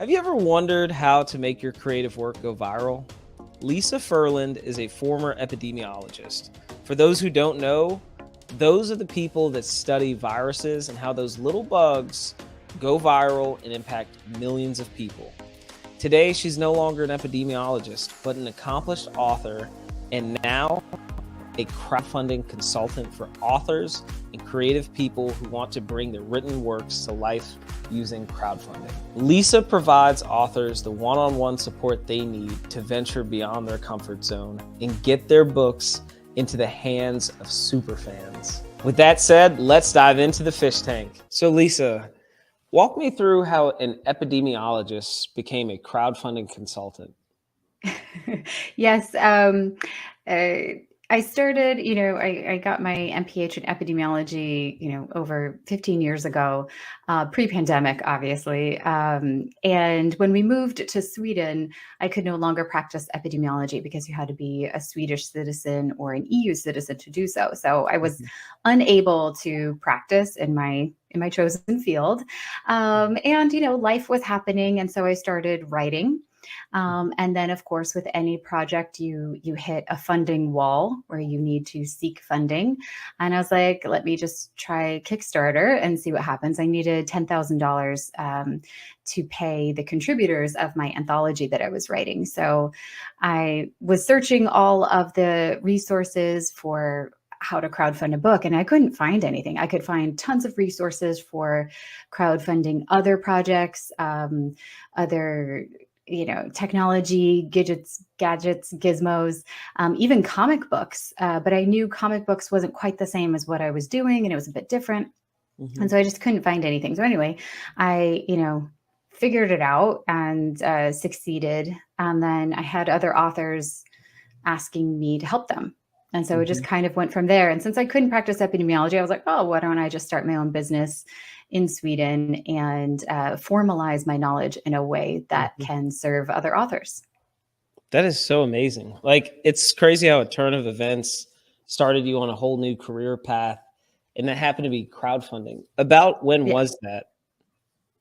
Have you ever wondered how to make your creative work go viral? Lisa Ferland is a former epidemiologist. For those who don't know, those are the people that study viruses and how those little bugs go viral and impact millions of people. Today, she's no longer an epidemiologist, but an accomplished author and now a crowdfunding consultant for authors and creative people who want to bring their written works to life using crowdfunding. Lisa provides authors the one-on-one support they need to venture beyond their comfort zone and get their books into the hands of superfans. With that said, let's dive into the fish tank. So Lisa, walk me through how an epidemiologist became a crowdfunding consultant. Yes. I started, I got my MPH in epidemiology, over 15 years ago, pre-pandemic, obviously. And when we moved to Sweden, I could no longer practice epidemiology because you had to be a Swedish citizen or an EU citizen to do so. So I was unable to practice in my chosen field. And, life was happening. And so I started writing. And then, of course, with any project, you hit a funding wall where you need to seek funding. And I was like, let me just try Kickstarter and see what happens. I needed $10,000 to pay the contributors of my anthology that I was writing. So I was searching all of the resources for how to crowdfund a book, and I couldn't find anything. I could find tons of resources for crowdfunding other projects, other technology, gadgets, gizmos, even comic books. But I knew comic books wasn't quite the same as what I was doing, and it was a bit different. And so I just couldn't find anything. So anyway, I, figured it out and succeeded. And then I had other authors asking me to help them. And so it just kind of went from there. And since I couldn't practice epidemiology, I was like, oh, why don't I just start my own business in Sweden and formalize my knowledge in a way that can serve other authors. That is so amazing. Like, it's crazy how a turn of events started you on a whole new career path. And that happened to be crowdfunding. About when was that?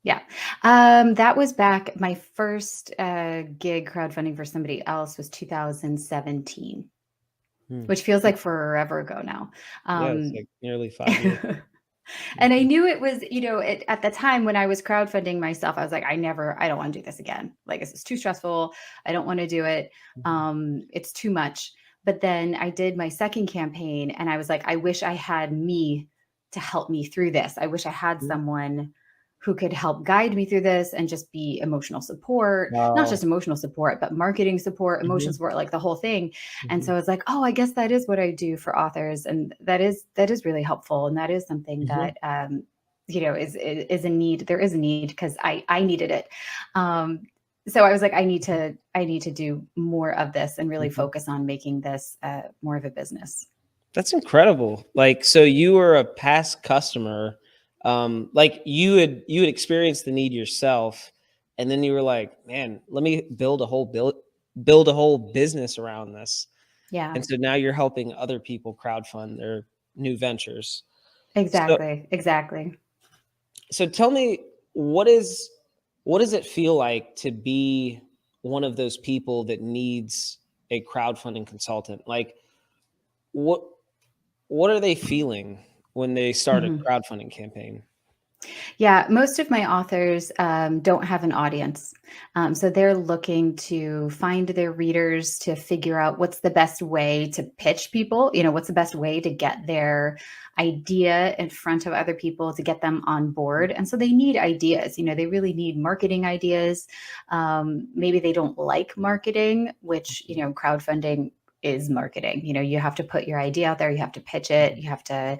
Yeah. That was back, my first gig crowdfunding for somebody else was 2017. Which feels like forever ago now. Yeah, it's like nearly 5 years. And I knew it was, at the time when I was crowdfunding myself, I was like, I don't want to do this again. Like, this is too stressful. I don't want to do it. It's too much. But then I did my second campaign and I was like, I wish I had me to help me through this. I wish I had someone who could help guide me through this and just be emotional support, not just emotional support, but marketing support, emotional support, like the whole thing. And so I was like, oh, I guess that is what I do for authors. And that is really helpful. And that is something that, is a need. There is a need because I needed it. So I was like, I need to do more of this and really focus on making this more of a business. That's incredible. Like, so you were a past customer. Like you had experienced the need yourself, and then you were like, man, let me build a whole business around this. Yeah. And so now you're helping other people crowdfund their new ventures. Exactly. So tell me, what does it feel like to be one of those people that needs a crowdfunding consultant? Like, what are they feeling when they start a crowdfunding campaign? Yeah, most of my authors don't have an audience. So they're looking to find their readers, to figure out what's the best way to pitch people, what's the best way to get their idea in front of other people, to get them on board. And so they need ideas, they really need marketing ideas. Maybe they don't like marketing, which, crowdfunding is marketing. You have to put your idea out there, you have to pitch it, you have to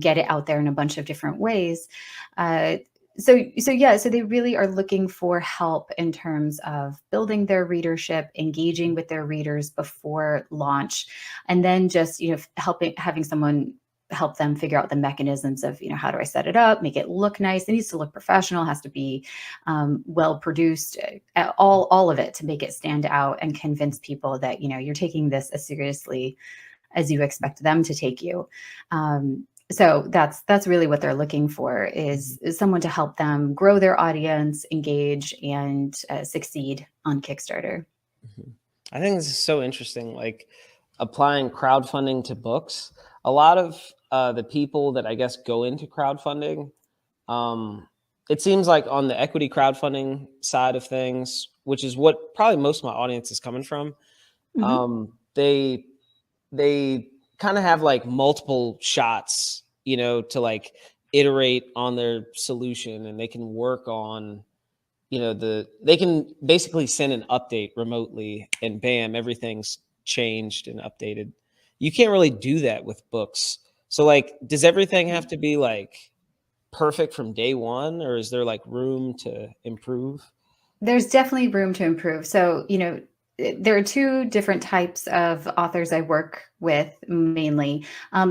get it out there in a bunch of different ways. So they really are looking for help in terms of building their readership, engaging with their readers before launch, and then just, having someone help them figure out the mechanisms of, how do I set it up, make it look nice. It needs to look professional, has to be well produced, all of it, to make it stand out and convince people that, you're taking this as seriously as you expect them to take you. So that's really what they're looking for is someone to help them grow their audience, engage, and succeed on Kickstarter. Mhm. I think this is so interesting, like applying crowdfunding to books. A lot of the people that I guess go into crowdfunding, um, it seems like on the equity crowdfunding side of things, which is what probably most of my audience is coming from, Hmm. they kind of have like multiple shots, to like iterate on their solution, and they can work on, they can basically send an update remotely, and bam, everything's changed and updated. You can't really do that with books. So like, does everything have to be like perfect from day one, or is there like room to improve? There's definitely room to improve. So, there are two different types of authors I work with mainly.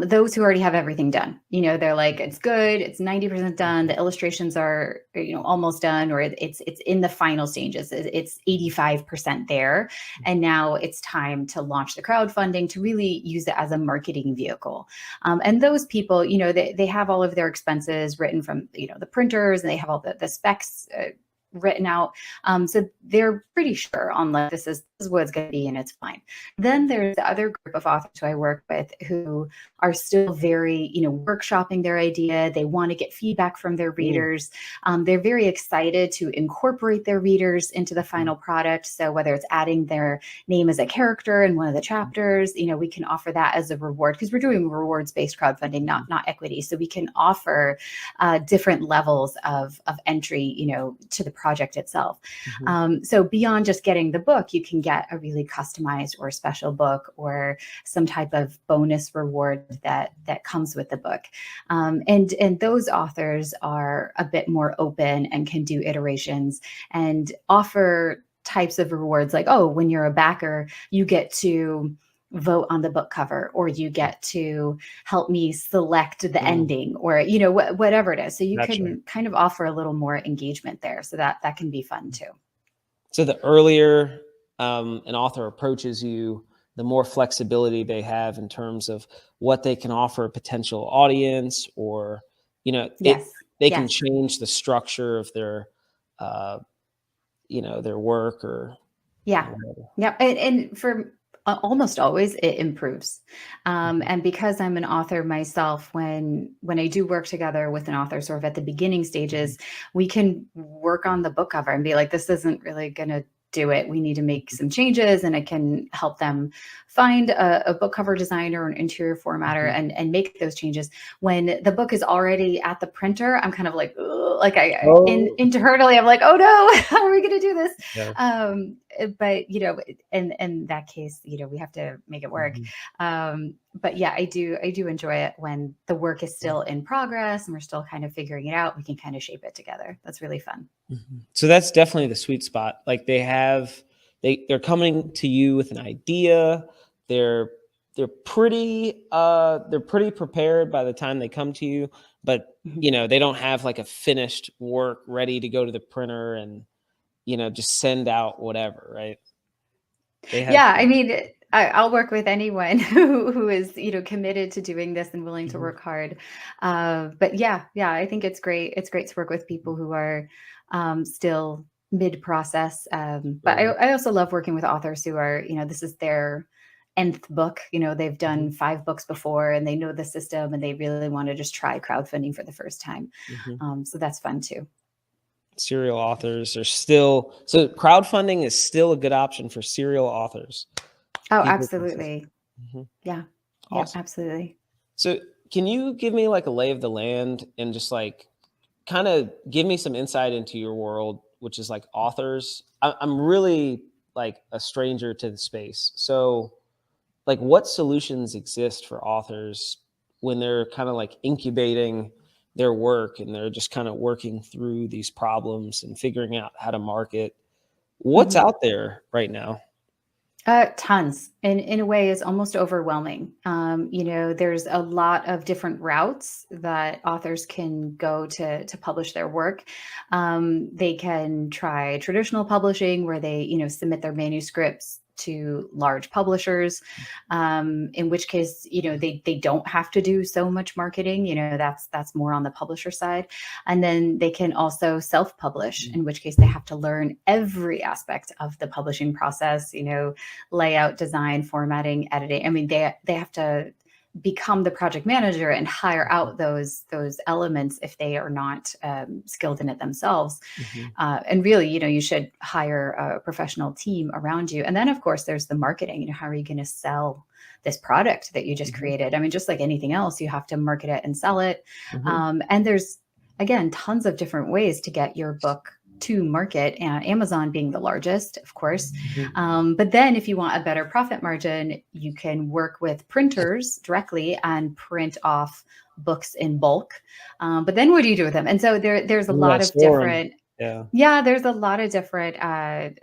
Those who already have everything done. They're like, it's good, it's 90% done. The illustrations are, almost done, or it's in the final stages. It's 85% there. And now it's time to launch the crowdfunding to really use it as a marketing vehicle. And those people, they have all of their expenses written from, the printers, and they have all the specs written out. So they're pretty sure on like this is what it's going to be and it's fine. Then there's the other group of authors who I work with who are still very, workshopping their idea. They want to get feedback from their Mm, readers. They're very excited to incorporate their readers into the mm, final product. So whether it's adding their name as a character in one of the chapters, we can offer that as a reward because we're doing rewards-based crowdfunding, not equity. So we can offer different levels of entry, to the project itself. mhm. So beyond just getting the book, you can get a really customized or special book or some type of bonus reward that comes with the book. And those authors are a bit more open and can do iterations and offer types of rewards like, oh, when you're a backer, you get to vote on the book cover, or you get to help me select the Mm, ending, or whatever it is. So you gotcha. can kind of offer a little more engagement there, so that can be fun too. So the earlier an author approaches you, the more flexibility they have in terms of what they can offer a potential audience, or it Yes. they can Yes. change the structure of uh, their work, or Yeah. whatever. Yep. And for almost always it improves. Mhm, And because I'm an author myself, when I do work together with an author sort of at the beginning mhm, stages, we can work on the book cover and be like, this isn't really going to do it. We need to make some changes, and I can help them find a book cover designer or an interior formatter mhm. and make those changes. When the book is already at the printer, I'm kind of like, "Ugh," like Oh, internally, I'm like, oh no, how are we going to do this? yeah. But in that case, we have to make it work. Mhm. But yeah, I do enjoy it when the work is still in progress and we're still kind of figuring it out. We can kind of shape it together. That's really fun. Mhm. So that's definitely the sweet spot. Like they're coming to you with an idea. They're they're pretty prepared by the time they come to you, but Mhm. they don't have like a finished work ready to go to the printer and just send out whatever, right? They have Yeah, I mean, I'll work with anyone who is, committed to doing this and willing to Mhm, work hard. But yeah, I think it's great. It's great to work with people who are still mid-process. But sure. I also love working with authors who are, this is their nth book. They've Mhm, done 5 books before and they know the system and they really want to just try crowdfunding for the first time. mhm. So that's fun too. Serial authors are still, so crowdfunding is still a good option for serial authors. Oh, People consist. absolutely. Mhm. Yeah. Yep, Awesome. absolutely. So, can you give me like a lay of the land, and just like kind of give me some insight into your world, which is like authors? I'm really like a stranger to the space. So, like, what solutions exist for authors when they're kind of like incubating their work and they're just kind of working through these problems and figuring out how to market? What's Mhm. out there right now? Tons. In a way, is almost overwhelming. There's a lot of different routes that authors can go to publish their work. They can try traditional publishing, where they, submit their manuscripts to large publishers, in which case, they don't have to do so much marketing. That's more on the publisher side. And then they can also self-publish, in which case they have to learn every aspect of the publishing process, layout, design, formatting, editing. I mean, they have to become the project manager and hire out those elements if they are not skilled in it themselves. And really, you should hire a professional team around you. And then, of course, there's the marketing. How are you going to sell this product that you just created? I mean, just like anything else, you have to market it and sell it. And there's, again, tons of different ways to get your book to market, Amazon being the largest, of course. But then if you want a better profit margin, you can work with printers directly and print off books in bulk. But then what do you do with them? And so there's a lot of different, there's a lot of different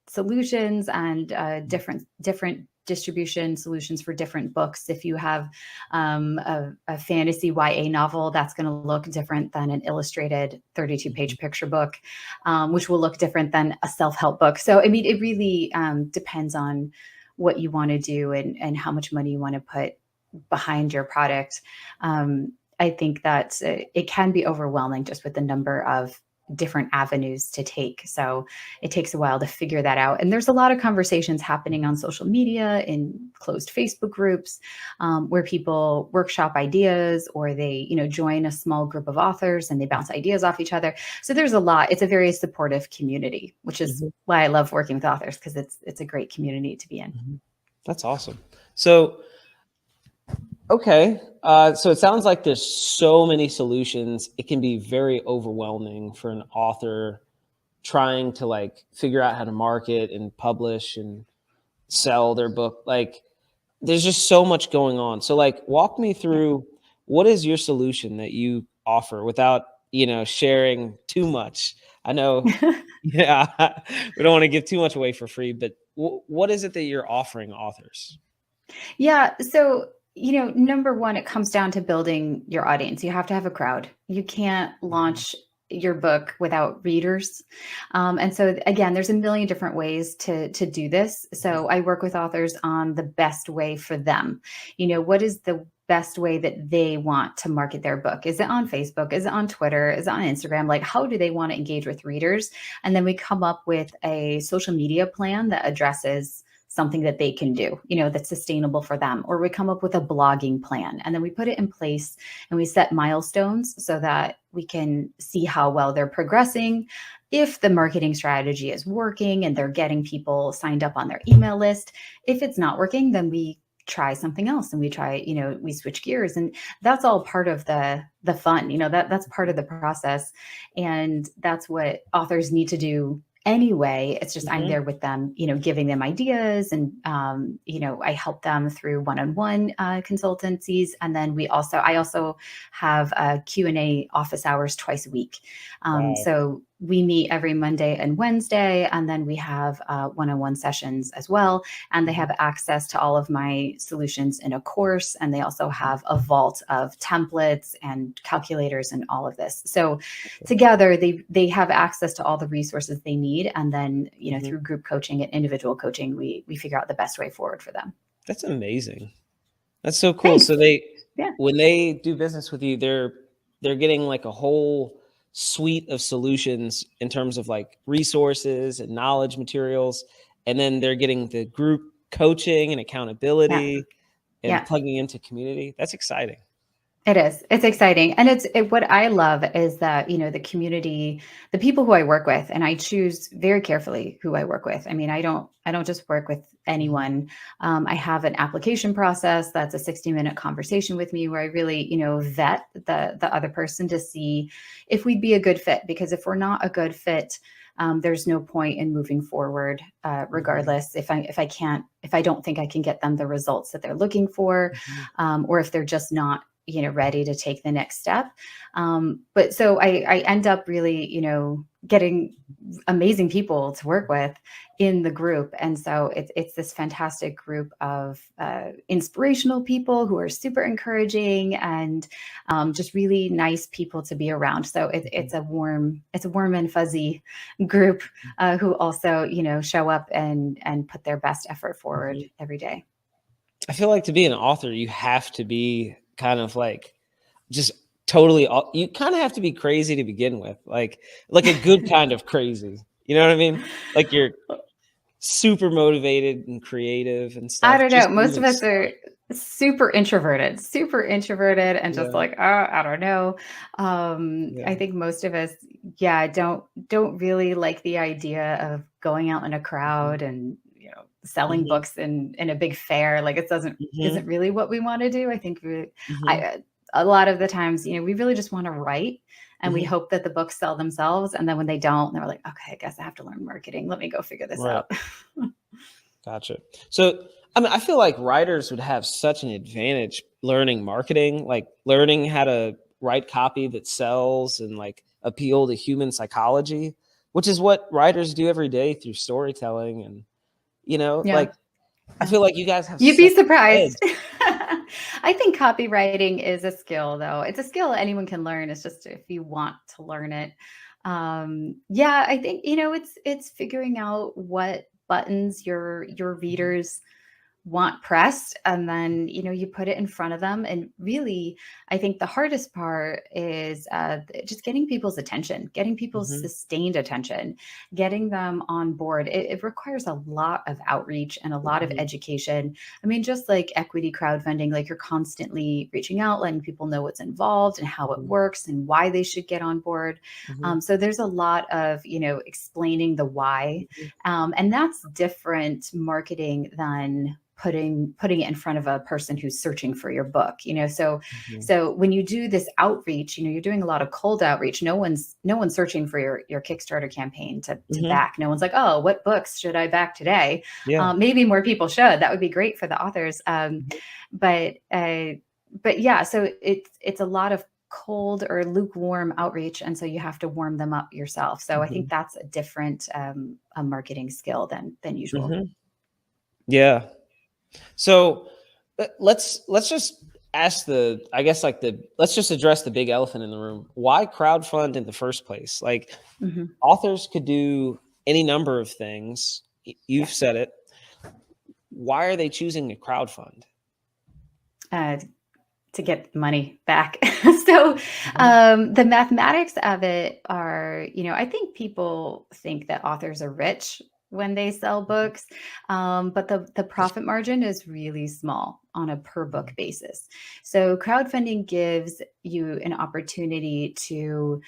solutions and different distribution solutions for different books. If you have a fantasy YA novel, that's going to look different than an illustrated 32-page picture book, which will look different than a self-help book. So, I mean, it really depends on what you want to do and how much money you want to put behind your product. I think that it can be overwhelming just with the number of different avenues to take. So it takes a while to figure that out. And there's a lot of conversations happening on social media, in closed Facebook groups, where people workshop ideas, or they, join a small group of authors and they bounce ideas off each other. So there's a lot. It's a very supportive community, which is why I love working with authors, because it's a great community to be in. That's awesome. So, okay. So it sounds like there's so many solutions. It can be very overwhelming for an author trying to figure out how to market and publish and sell their book. There's just so much going on. So walk me through, what is your solution that you offer without, sharing too much? I know, we don't want to give too much away for free, but what is it that you're offering authors? Yeah. So, number one, it comes down to building your audience. You have to have a crowd. You can't launch your book without readers. And so again, there's a million different ways to do this. So I work with authors on the best way for them. What is the best way that they want to market their book? Is it on Facebook? Is it on Twitter? Is it on Instagram? How do they want to engage with readers? And then we come up with a social media plan that addresses something that they can do, that's sustainable for them. Or we come up with a blogging plan, and then we put it in place and we set milestones so that we can see how well they're progressing. If the marketing strategy is working and they're getting people signed up on their email list. If it's not working, then we try something else and we switch gears. And that's all part of the fun, that's part of the process. And that's what authors need to do anyway. It's just I'm there with them, giving them ideas, and I help them through one-on-one consultancies. And then I also have Q&A office hours twice a week. So we meet every Monday and Wednesday, and then we have one-on-one sessions as well. And they have access to all of my solutions in a course. And they also have a vault of templates and calculators and all of this. So together, they have access to all the resources they need. And then, through group coaching and individual coaching, we figure out the best way forward for them. That's amazing. That's so cool. Thanks. So when they do business with you, they're getting a whole suite of solutions in terms of resources and knowledge materials. And then they're getting the group coaching and accountability and plugging into community. That's exciting. It is. It's exciting. And what I love is that, the community, the people who I work with, and I choose very carefully who I work with. I mean, I don't just work with anyone. I have an application process that's a 60-minute conversation with me where I really, vet the other person to see if we'd be a good fit. Because if we're not a good fit, there's no point in moving forward, regardless. If I don't think I can get them the results that they're looking for, or if they're just not ready to take the next step. But so I end up really, getting amazing people to work with in the group. And so it's this fantastic group of inspirational people who are super encouraging and just really nice people to be around. So it's a warm and fuzzy group who also, show up and put their best effort forward every day. I feel like to be an author, you have to be kind of like just totally, you kind of have to be crazy to begin with, like a good kind of crazy. You know what I mean? Like you're super motivated and creative and I stuff. don't know. Just Most of even us are start. super introverted, and just Yeah. like, I don't know. I Yeah. think most of us, don't really like the idea of going out in a crowd and, selling Hmm. books in a big fair. Like it isn't Hmm. really what we want to do. I think Hmm. a lot of the times, we really just want to write and we Hmm. hope that the books sell themselves. And then when they don't, they're like, okay, I guess I have to learn marketing. Let me go figure this Right. out. Gotcha. So, I mean, I feel like writers would have such an advantage learning marketing, like learning how to write copy that sells and like appeal to human psychology, which is what writers do every day through storytelling. And, Yeah. like, I feel like you guys have You'd be such an edge. surprised. I think copywriting is a skill, though. It's a skill anyone can learn. It's just if you want to learn it. Yeah, I think it's figuring out what buttons your readers want pressed, and then you put it in front of them. And really, I think the hardest part is just getting people's attention, getting people's Hmm. sustained attention, getting them on board. It requires a lot of outreach and a lot of Hmm. education. I mean, just like equity crowdfunding, like you're constantly reaching out, letting people know what's involved and how it Hmm. works and why they should get on board. Hmm. So there's a lot of explaining the why, and that's different marketing than putting it in front of a person who's searching for your book. Hmm. So when you do this outreach, you're doing a lot of cold outreach. No one's searching for your Kickstarter campaign to Hmm. back. No one's like, oh, what books should I back today? Yeah. Maybe more people should. That would be great for the authors. But yeah, so it's a lot of cold or lukewarm outreach, and so you have to warm them up yourself. So I think Hmm. that's a different a marketing skill than usual. Hmm. Yeah. So let's just ask I guess like let's just address the big elephant in the room. Why crowdfund in the first place? Like Mhm. authors could do any number of things. You've Yeah. said it. Why are they choosing to crowdfund? Uh, to get money back. So Hmm. the mathematics of it are, I think people think that authors are rich when they sell books, but the profit margin is really small on a per book basis. So crowdfunding gives you an opportunity to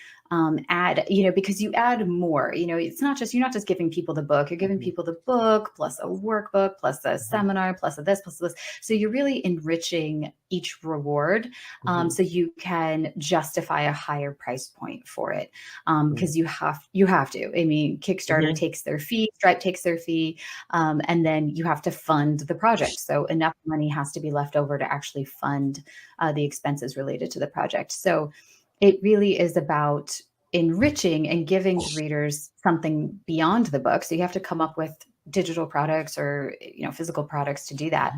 add, because you add more. You're not just giving people the book, you're giving Hmm. people the book plus a workbook plus a seminar plus a this plus a this. So you're really enriching each reward, Hmm. so you can justify a higher price point for it, Hmm. because you have to. I mean, Kickstarter Hmm. takes their fee, Stripe takes their fee, and then you have to fund the project. So enough money has to be left over to actually fund the expenses related to the project. So it really is about enriching and giving readers something beyond the book. So you have to come up with digital products or physical products to do that.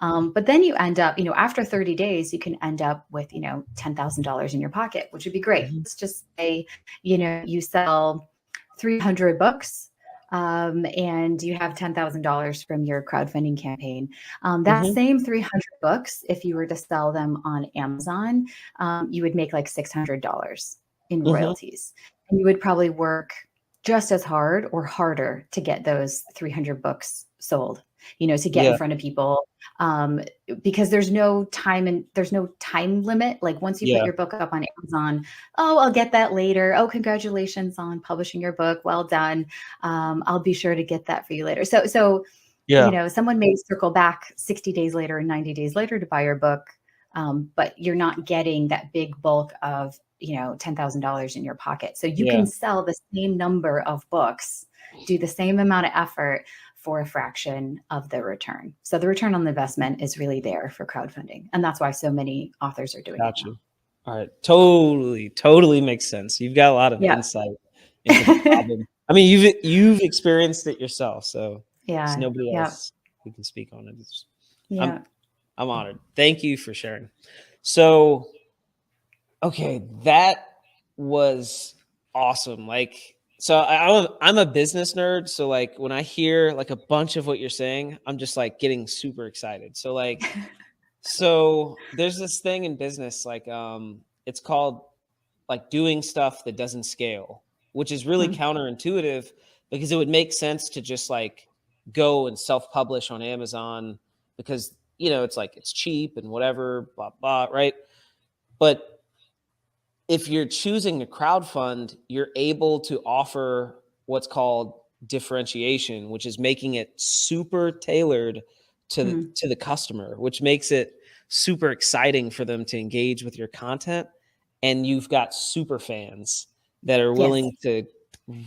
But then you end up, after 30 days, you can end up with $10,000 in your pocket, which would be great. Hmm. Let's just say you sell 300 books. And you have $10,000 from your crowdfunding campaign. That Hmm. same 300 books, if you were to sell them on Amazon, you would make like $600 in Hmm. royalties. And you would probably work just as hard or harder to get those 300 books sold, to get in Yeah. front of people, um, because there's no time limit. Like once you put Yeah. your book up on Amazon, oh, I'll get that later. Oh, congratulations on publishing your book. Well done. I'll be sure to get that for you later. So Yeah. someone may circle back 60 days later and 90 days later to buy your book, but you're not getting that big bulk of $10,000 in your pocket. So you Yeah. can sell the same number of books, do the same amount of effort for a fraction of the return. So the return on the investment is really there for crowdfunding, and that's why so many authors are doing it Gotcha. now. All right. Totally makes sense. You've got a lot of Yeah. insight into the problem. I mean, you've experienced it yourself, so there's Yeah. nobody Yeah. else who can speak on it. I'm Yeah. I'm honored. Thank you for sharing. So, okay, that was awesome. Like, so I'm a business nerd. So like when I hear like a bunch of what you're saying, I'm just like getting super excited. So like, so there's this thing in business, like, it's called like doing stuff that doesn't scale, which is really Mm. counterintuitive because it would make sense to just like go and self-publish on Amazon because, you know, it's like it's cheap and whatever, blah, blah, right? But if you're choosing to crowdfund, you're able to offer what's called differentiation, which is making it super tailored Mm. to the customer, which makes it super exciting for them to engage with your content. And you've got super fans that are Yes. willing to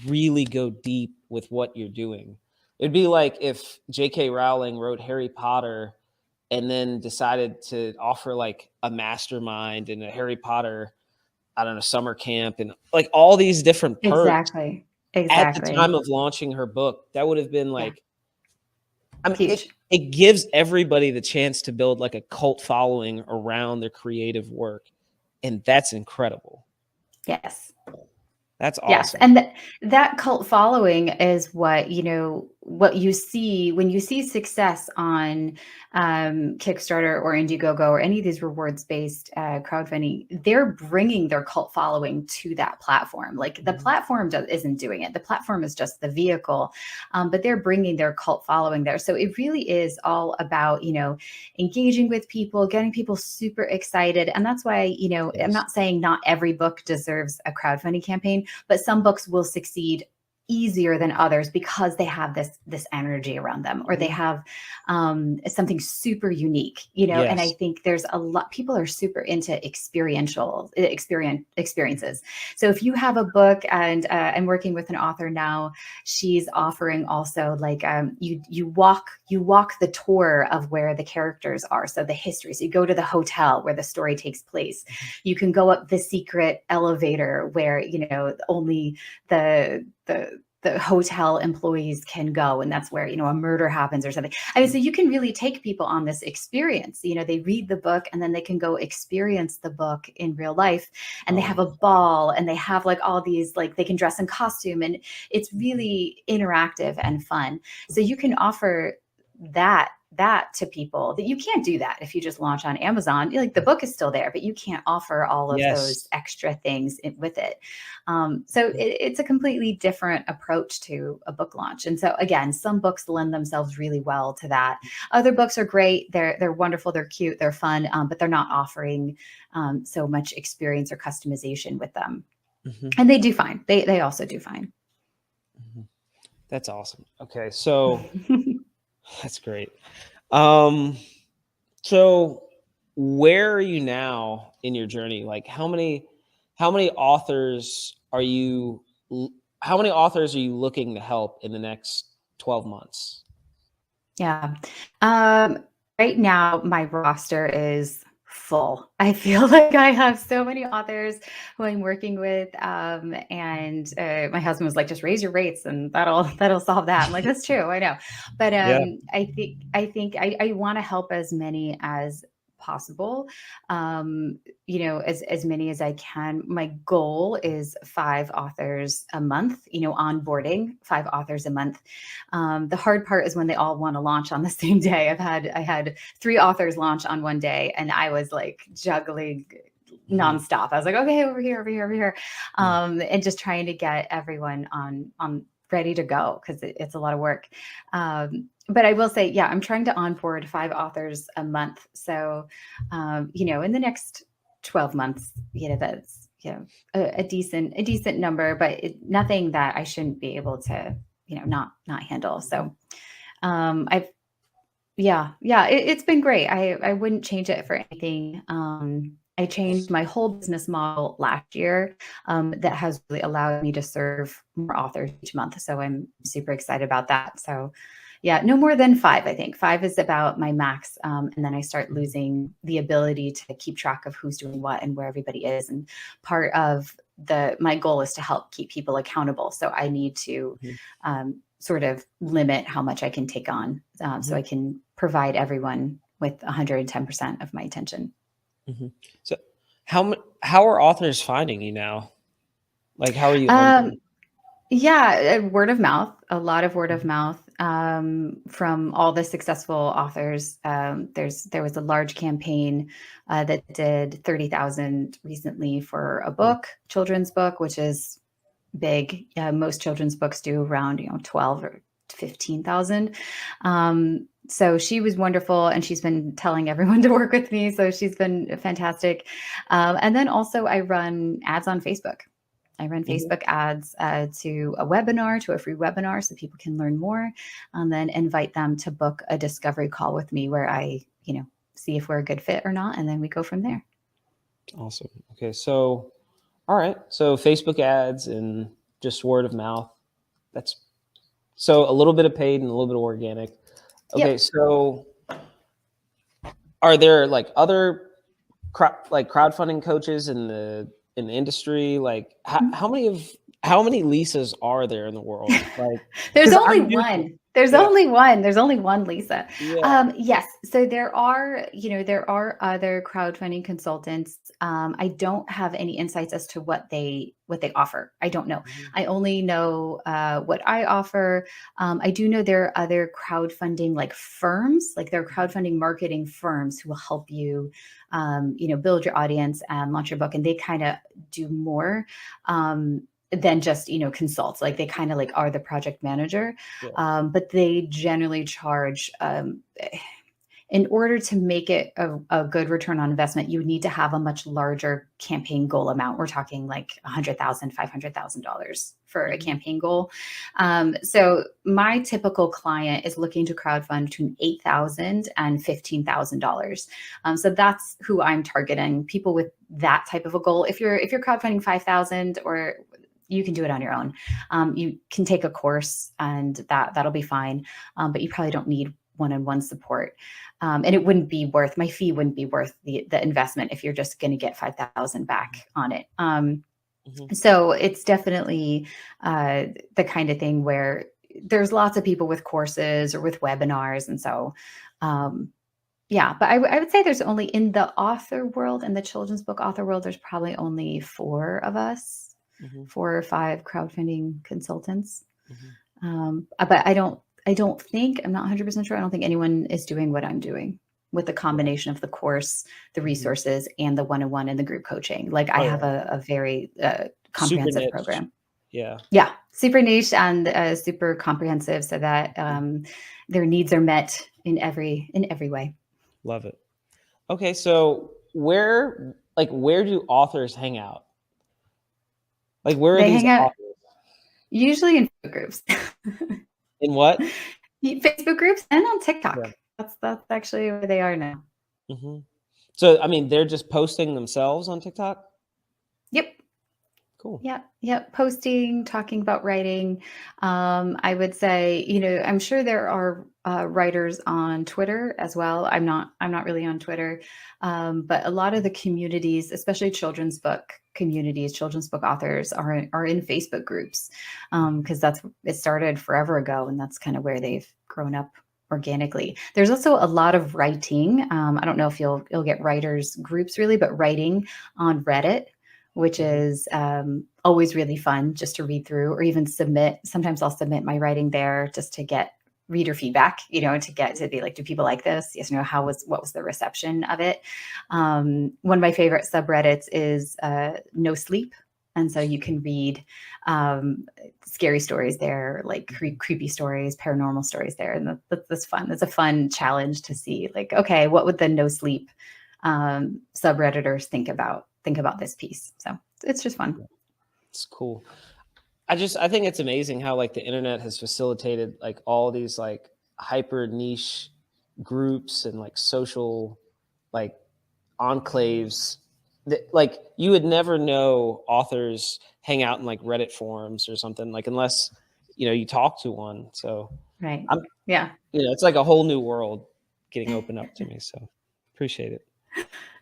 really go deep with what you're doing. It'd be like if J.K. Rowling wrote Harry Potter and then decided to offer like a mastermind and a Harry Potter, I don't know, summer camp and like all these different perks Exactly. at the Exactly. time of launching her book. That would have been Yeah. like, I mean, Huge. it gives everybody the chance to build like a cult following around their creative work. And that's incredible. Yes. That's Yes, awesome. and that cult following is what, what you see when you see success on Kickstarter or Indiegogo or any of these rewards-based crowdfunding. They're bringing their cult following to that platform. Like the Mhm. platform isn't doing it. The platform is just the vehicle, but they're bringing their cult following there. So it really is all about, engaging with people, getting people super excited. And that's why, I'm Yes. not saying not every book deserves a crowdfunding campaign, but some books will succeed easier than others because they have this energy around them, or they Mhm. have something super unique, and I Yes. think there's a lot, people are super into experiences. So if you have a book, and I'm working with an author now, she's offering also like, you walk the tour of where the characters are, so the history, so you go to the hotel where the story takes place, Mhm. you can go up the secret elevator where only the hotel employees can go, and that's where a murder happens or something. I mean, so you can really take people on this experience. They read the book and then they can go experience the book in real life, and they Oh have my a God. ball, and they have like all these, like they can dress in costume, and it's Mhm. really interactive and fun. So you can offer that to people, that you can't do that if you just launch on Amazon. Like the book is still there, but you can't offer all of those Yes. extra things with it. So it's a completely different approach to a book launch. And so again, some books lend themselves really well to that. Other books are great. They're wonderful. They're cute. They're fun. But they're not offering so much experience or customization with them. Mhm. And they do fine. They also do fine. Mhm. That's awesome. Okay, so that's great. Um, so where are you now in your journey? Like how many authors are you how many authors are you looking to help in the next 12 months? Yeah. Um, right now, my roster is full. I feel like I have so many authors who I'm working with, and my husband was like, "Just raise your rates, and that'll solve that." I'm like, "That's true, I know," but Yeah. I think I want to help as many as possible, as many as I can. My goal is 5 authors a month, onboarding 5 authors a month. The hard part is when they all want to launch on the same day. I had 3 authors launch on one day, and I was like juggling Mhm. nonstop. I was like, okay, over here, over here, over here, Yeah. and just trying to get everyone on ready to go, because it's a lot of work. But I will say, yeah, I'm trying to onboard 5 authors a month. So, in the next 12 months, that's a decent number, but nothing that I shouldn't be able to not handle. So I've yeah, it's been great. I wouldn't change it for anything. I changed my whole business model last year, that has really allowed me to serve more authors each month. So I'm super excited about that. So yeah, no more than 5. I think 5 is about my max, and then I start losing the ability to keep track of who's doing what and where everybody is. And part of my goal is to help keep people accountable. So I need to sort of limit how much I can take on, so I can provide everyone with 110% of my attention. So how are authors finding you now? Like, how are you hunting? Yeah, word of mouth, a lot of word of mouth from all the successful authors. There was a large campaign that did 30,000 recently for a book, children's book, which is big. Most children's books do around 12 or 15,000. So she was wonderful, and she's been telling everyone to work with me. So she's been fantastic. And then also I run ads on Facebook. I run Facebook ads to a webinar, to a free webinar, so people can learn more, and then invite them to book a discovery call with me where I, see if we're a good fit or not, and then we go from there. Awesome. Okay, so all right, so Facebook ads and just word of mouth. That's so a little bit of paid and a little bit of organic. Okay, Yep. so are there like other crowdfunding coaches in the industry? Like how many Lisas are there in the world? Like There's 'cause only I'm new- one. There's Yeah. only one. There's only one Lisa. Yeah. Yes. So there are, there are other crowdfunding consultants. I don't have any insights as to what they offer. I don't know. I only know what I offer. I do know there are other crowdfunding like firms, like there are crowdfunding marketing firms who will help you, build your audience and launch your book, and they kind of do more. Than just consult, like they kind of like are the project manager, Yeah. but they generally charge in order to make it a good return on investment, you need to have a much larger campaign goal amount. We're talking like $100,000, $500,000 for a campaign goal. So my typical client is looking to crowdfund between $8,000 and $15,000. So that's who I'm targeting, people with that type of a goal. If you're crowdfunding 5,000, or you can do it on your own. You can take a course and that'll be fine. But you probably don't need one-on-one support. And it wouldn't be worth, my fee wouldn't be worth the investment if you're just going to get 5,000 back on it. So it's definitely the kind of thing where there's lots of people with courses or with webinars. And so, yeah, but I would say there's only in the author world, in the children's book author world, there's probably only 4 of us. 4 or 5 crowdfunding consultants. But I don't think, I'm not 100% sure, I don't think anyone is doing what I'm doing with the combination of the course, the resources, and the one-on-one and the group coaching. Like I have a very comprehensive program. Yeah. Yeah. Super niche and super comprehensive, so that their needs are met in every way. Love it. Okay. So where do authors hang out? Like, where are They these hang out authors? usually in groups. In what? Facebook groups and on TikTok. Yeah. That's actually where they are now. So, I mean, they're just posting themselves on TikTok? Yep. Cool. Yep. Posting, talking about writing. I would say, I'm sure there are writers on Twitter as well. I'm not really on Twitter, but a lot of the communities, especially children's book communities, children's book authors are in Facebook groups, because it started forever ago, and that's kind of where they've grown up organically. There's also a lot of writing. I don't know if you'll get writers groups really, but writing on Reddit, which is always really fun just to read through or even submit. Sometimes I'll submit my writing there just to get reader feedback, to get to be like, do people like this? Yes or no? What was the reception of it? One of my favorite subreddits is No Sleep. And so you can read scary stories there, like creepy stories, paranormal stories there. And that's fun. It's a fun challenge to see, like, okay, what would the No Sleep subredditors think about this piece? So it's just fun. It's cool. I think it's amazing how like the internet has facilitated like all these like hyper niche groups and like social like enclaves that like you would never know authors hang out in like Reddit forums or something, like unless you talk to one. So Right. It's like a whole new world getting opened up to me. So appreciate it.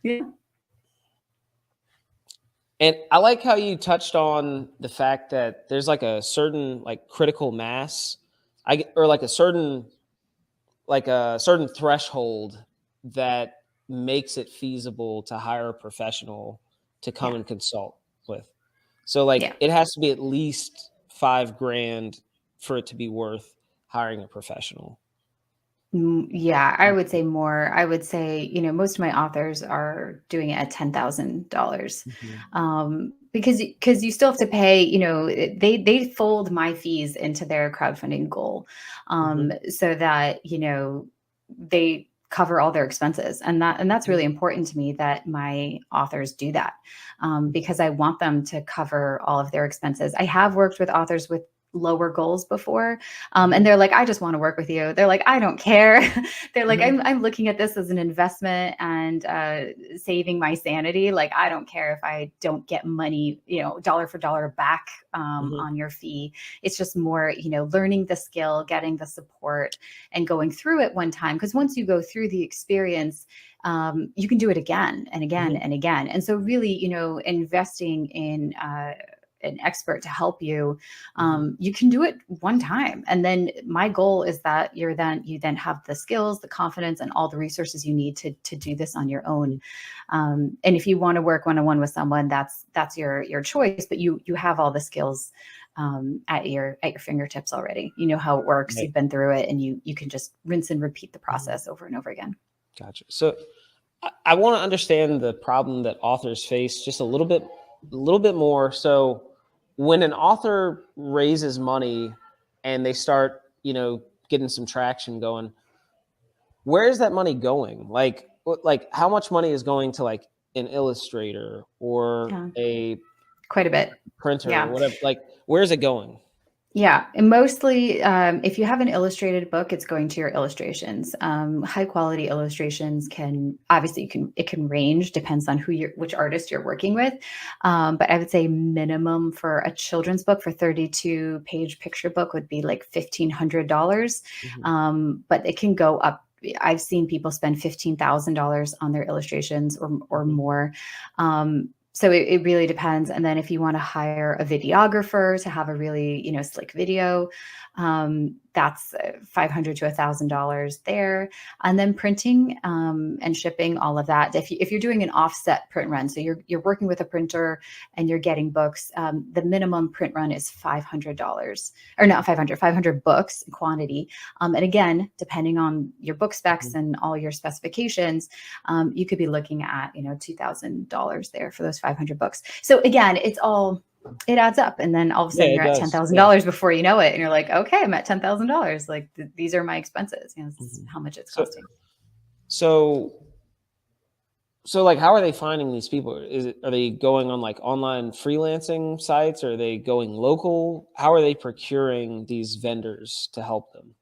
Yeah. And I like how you touched on the fact that there's like a certain like critical mass, or like a certain threshold that makes it feasible to hire a professional to come Yeah. and consult with. So like Yeah. it has to be at least 5 grand for it to be worth hiring a professional. Yeah, I would say more. I would say, most of my authors are doing it at $10,000. Mhm. Because you still have to pay, they fold my fees into their crowdfunding goal, Mhm. so that, they cover all their expenses. And that's Mhm. really important to me that my authors do that, because I want them to cover all of their expenses. I have worked with authors with lower goals before, and Mhm. they're like, I just want to work with you. They're like, I don't care. They're like, Mhm. I'm looking at this as an investment and saving my sanity. Like, I don't care if I don't get money, dollar for dollar back, Mhm. on your fee. It's just more, learning the skill, getting the support, and going through it one time. Because once you go through the experience, you can do it again and again Mhm. and again. And so, really, investing in an expert to help you, Mhm. you can do it one time. And then my goal is that you then have the skills, the confidence, and all the resources you need to do this on your own. And if you want to work one-on-one with someone, that's your choice, but you have all the skills at your fingertips already. You know how it works. Right. You've been through it, and you can just rinse and repeat the Mhm. process over and over again. Gotcha. So I want to understand the problem that authors face just a little bit more. So when an author raises money and they start, getting some traction going, where is that money going? Like, like how much money is going to like an illustrator or Yeah, a quite a bit. printer or Yeah. whatever? Like, where's it going? Yeah, and mostly, if you have an illustrated book, it's going to your illustrations. High quality illustrations can obviously it can range, depends on which artist you're working with. But I would say minimum for a children's book, for 32-page picture book, would be like $1,500. Mhm. But it can go up. I've seen people spend $15,000 on their illustrations or Mhm. more. So it really depends. And then if you want to hire a videographer to have a really, slick video, that's $500 to $1,000 there. And then printing, and shipping, all of that. If you're doing an offset print run, so you're working with a printer and you're getting books, the minimum print run is $500, or not 500 books quantity. And again, depending on your book specs Mhm. and all your specifications, you could be looking at, $2,000 there for those 500 books. So again, it adds up. And then all of a Yeah, sudden it you're at does. Yeah. $10,000 before you know it. And you're like, okay, I'm at $10,000. Like these are my expenses. This is Mhm. how much it's So, costing. so So like how are they finding these people? Are they going on like online freelancing sites? Or are they going local? How are they procuring these vendors to help them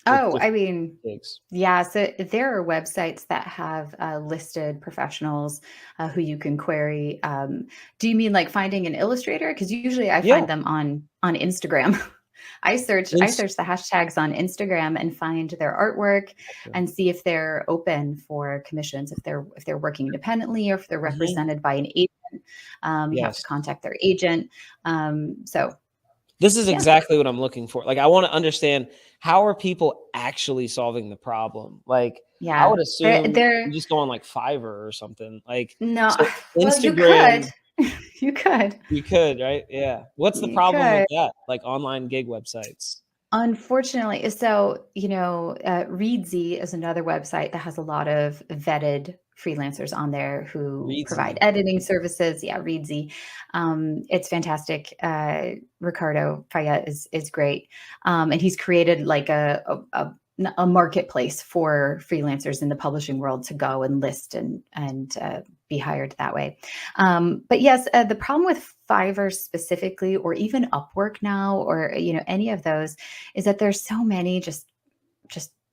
with Oh, I different mean, gigs? yeah. So there are websites that have listed professionals who you can query. Do you mean like finding an illustrator? Because usually I Yeah. find them on Instagram. I Ins- search the hashtags on Instagram and find their artwork Gotcha. and see if they're open for commissions, if they're working independently or if they're Mhm. represented by an agent. You have to Yes. contact their agent. So This is yeah, exactly what I'm looking for. Like I want to understand, how are people actually solving the problem? Like I yeah. would They're assume you they're just go on like Fiverr or something. Like no. so Well, you could, Instagram, you could, you could, right? Yeah. What's the you problem with could. that? Like online gig websites. Unfortunately, so, Reedsy is another website that has a lot of vetted freelancers on there who provide Readsy. editing services. Yeah, Reedsy. It's fantastic. Ricardo Fayette is great. And he's created like a marketplace for freelancers in the publishing world to go and list and be hired that way. But yes, the problem with Fiverr specifically, or even Upwork now, or any of those, is that there's so many just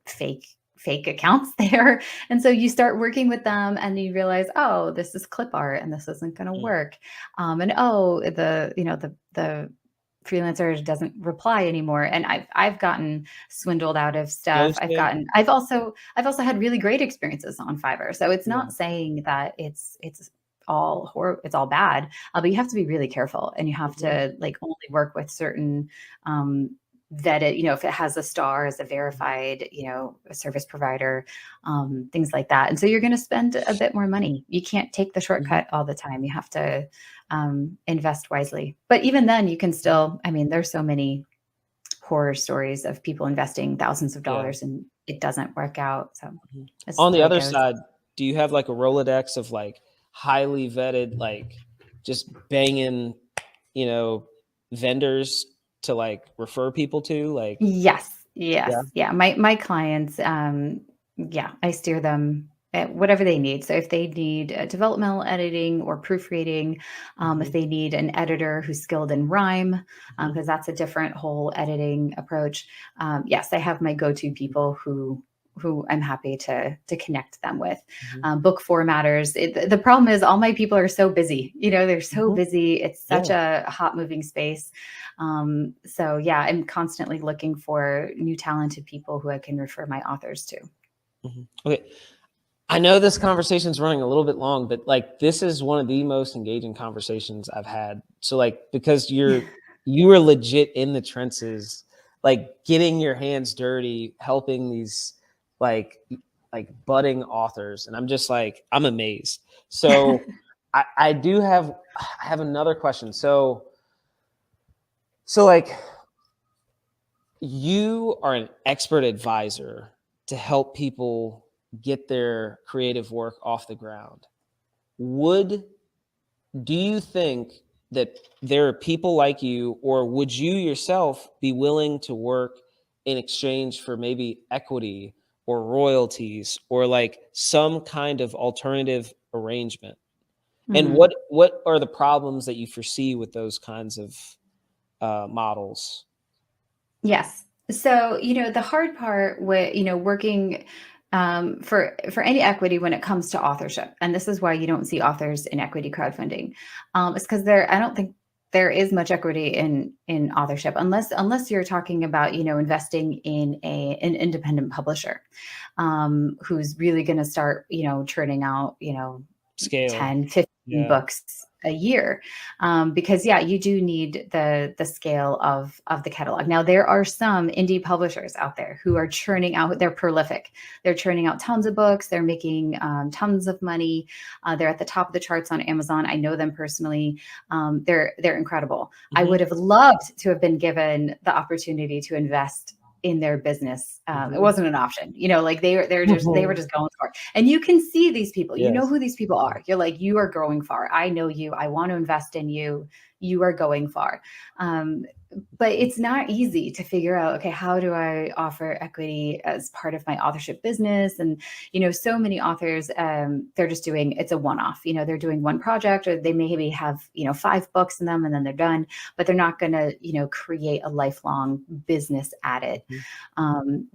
fake accounts there. And so you start working with them and you realize, oh, this is clip art and this isn't going to Mm. work. And oh, the freelancer doesn't reply anymore. And I've gotten swindled out of stuff. Ghosted. I've also had really great experiences on Fiverr. So it's Yeah. not saying that it's it's all bad. But you have to be really careful, and you have to like only work with certain vetted, if it has a star as a verified, a service provider, things like that. And so you're going to spend a bit more money. You can't take the shortcut all the time. You have to invest wisely. But even then you can still, there's so many horror stories of people investing thousands of dollars and it doesn't work out. So on the other side, do you have like a Rolodex of like highly vetted, like just banging, vendors to like refer people to? Like, yes. Yeah. My clients, I steer them at whatever they need. So if they need developmental editing or proofreading, if they need an editor who's skilled in rhyme, because that's a different whole editing approach. Yes, I have my go-to people who I'm happy to connect them with. Book formatters. The problem is all my people are so busy. They're so busy. It's such a hot moving space. So yeah, I'm constantly looking for new talented people who I can refer my authors to. Okay. I know this conversation is running a little bit long, but like, this is one of the most engaging conversations I've had. So like, because you were legit in the trenches, like getting your hands dirty, helping these like budding authors. And I'm just like, I'm amazed. So I have another question. So like, you are an expert advisor to help people get their creative work off the ground. Do you think that there are people like you, or would you yourself be willing to work in exchange for maybe equity or royalties or like some kind of alternative arrangement? And what are the problems that you foresee with those kinds of models? Yes. So, the hard part with, working for any equity when it comes to authorship, and this is why you don't see authors in equity crowdfunding, is because I don't think there is much equity in authorship unless you're talking about, investing in an independent publisher who's really going to start, churning out, Scale. 10, 15 books a year. Because you do need the scale of the catalog. Now there are some indie publishers out there who are churning out, they're prolific. They're churning out tons of books. They're making tons of money. They're at the top of the charts on Amazon. I know them personally. They're incredible. I would have loved to have been given the opportunity to invest in their business. It wasn't an option, like they were just going for it. And you can see these people, you know who these people are. You're like, you are going far. I know you, I want to invest in you. You are going far. But it's not easy to figure out, okay, how do I offer equity as part of my authorship business? And, so many authors, they're just doing, it's a one-off, they're doing one project, or they maybe have, 5 books in them and then they're done, but they're not going to, create a lifelong business at it.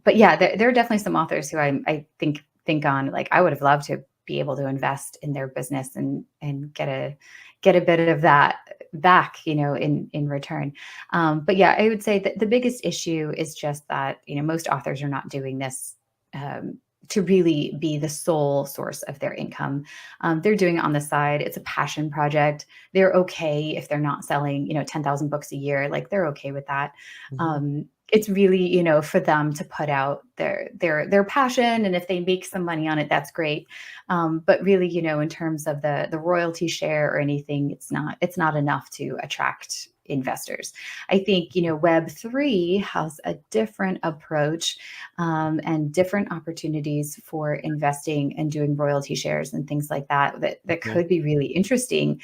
But yeah, there are definitely some authors who I think on, like, I would have loved to be able to invest in their business and get a bit of that back, in return. But yeah, I would say that the biggest issue is just that, most authors are not doing this to really be the sole source of their income. They're doing it on the side. It's a passion project. They're okay if they're not selling, 10,000 books a year. Like, they're okay with that. It's really, for them to put out their passion. And if they make some money on it, that's great. But really, in terms of the royalty share or anything, it's not enough to attract investors. I think, Web3 has a different approach and different opportunities for investing and doing royalty shares and things like that could be really interesting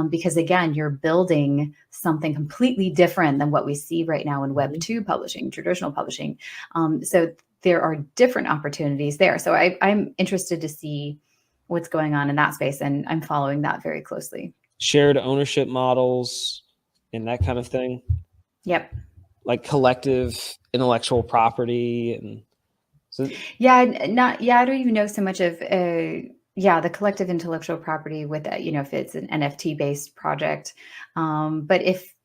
because, again, you're building something completely different than what we see right now in Web2 publishing, traditional publishing. So there are different opportunities there. So I'm interested to see what's going on in that space, and I'm following that very closely. Shared ownership models and that kind of thing. Yep. Like collective intellectual property. And so I don't even know so much of the collective intellectual property with that, if it's an NFT based project. But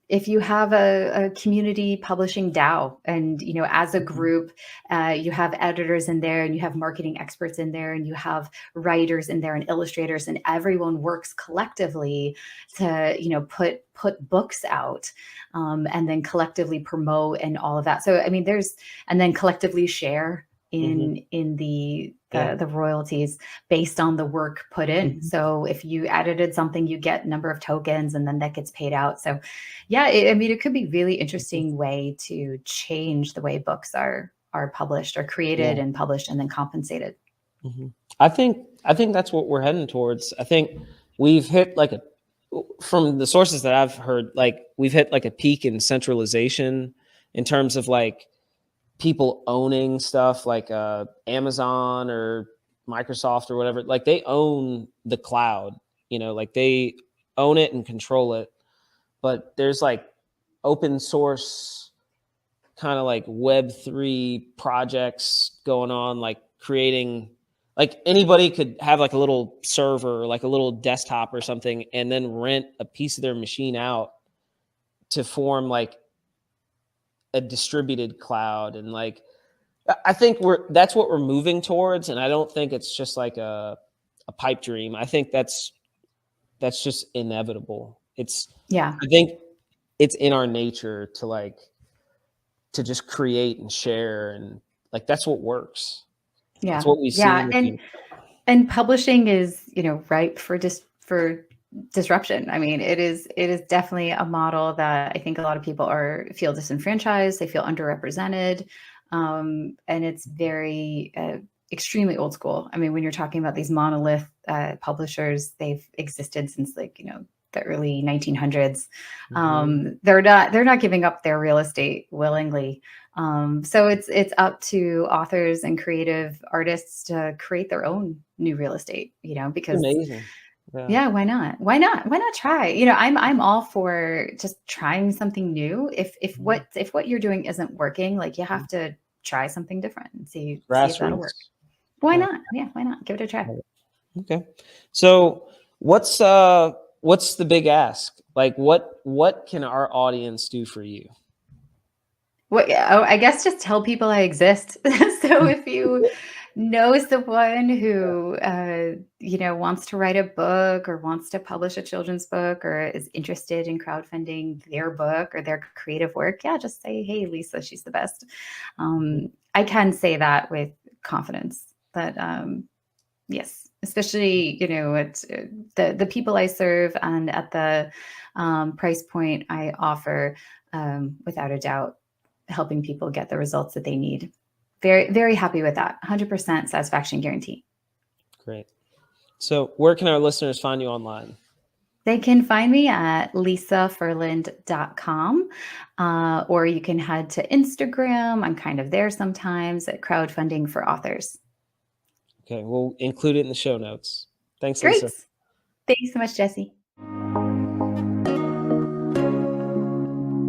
if you have a community publishing DAO, and as a group, you have editors in there, and you have marketing experts in there, and you have writers in there and illustrators, and everyone works collectively to put books out, and then collectively promote and all of that. So I mean, and then collectively share in the royalties based on the work put in. So if you edited something, you get number of tokens, and then that gets paid out. So yeah, I mean, it could be really interesting way to change the way books are published or created and published and then compensated. I think that's what we're heading towards. I think we've hit from the sources that I've heard, we've hit a peak in centralization in terms of people owning stuff like Amazon or Microsoft or whatever. They own the cloud, they own it and control it. But there's open source kind of Web3 projects going on, creating, anybody could have a little server, a little desktop or something, and then rent a piece of their machine out to form a distributed cloud. And I think that's what we're moving towards. And I don't think it's just a pipe dream. I think that's just inevitable. I think it's in our nature to just create and share, and that's what works. That's what we see. And publishing is, ripe for disruption. I mean, it is definitely a model that I think a lot of people feel disenfranchised. They feel underrepresented. And it's very extremely old school. I mean, when you're talking about these monolith publishers, they've existed since the early 1900s. They're not giving up their real estate willingly. So it's up to authors and creative artists to create their own new real estate, because amazing. Yeah, why not? Why not try? I'm all for just trying something new. If what you're doing isn't working, you have to try something different and see if that'll work. Why not? Yeah, why not? Give it a try. Okay. So what's the big ask? What can our audience do for you? I guess just tell people I exist. So if you know someone who wants to write a book or wants to publish a children's book or is interested in crowdfunding their book or their creative work, just say, hey, Lisa, she's the best. I can say that with confidence that yes, especially at the people I serve and at the price point I offer, without a doubt, helping people get the results that they need. Very, very happy with that. 100% satisfaction guarantee. Great. So where can our listeners find you online? They can find me at lisaferland.com, or you can head to Instagram. I'm kind of there sometimes at Crowdfunding for Authors. Okay, we'll include it in the show notes. Thanks, Great. Lisa. Thanks so much, Jesse.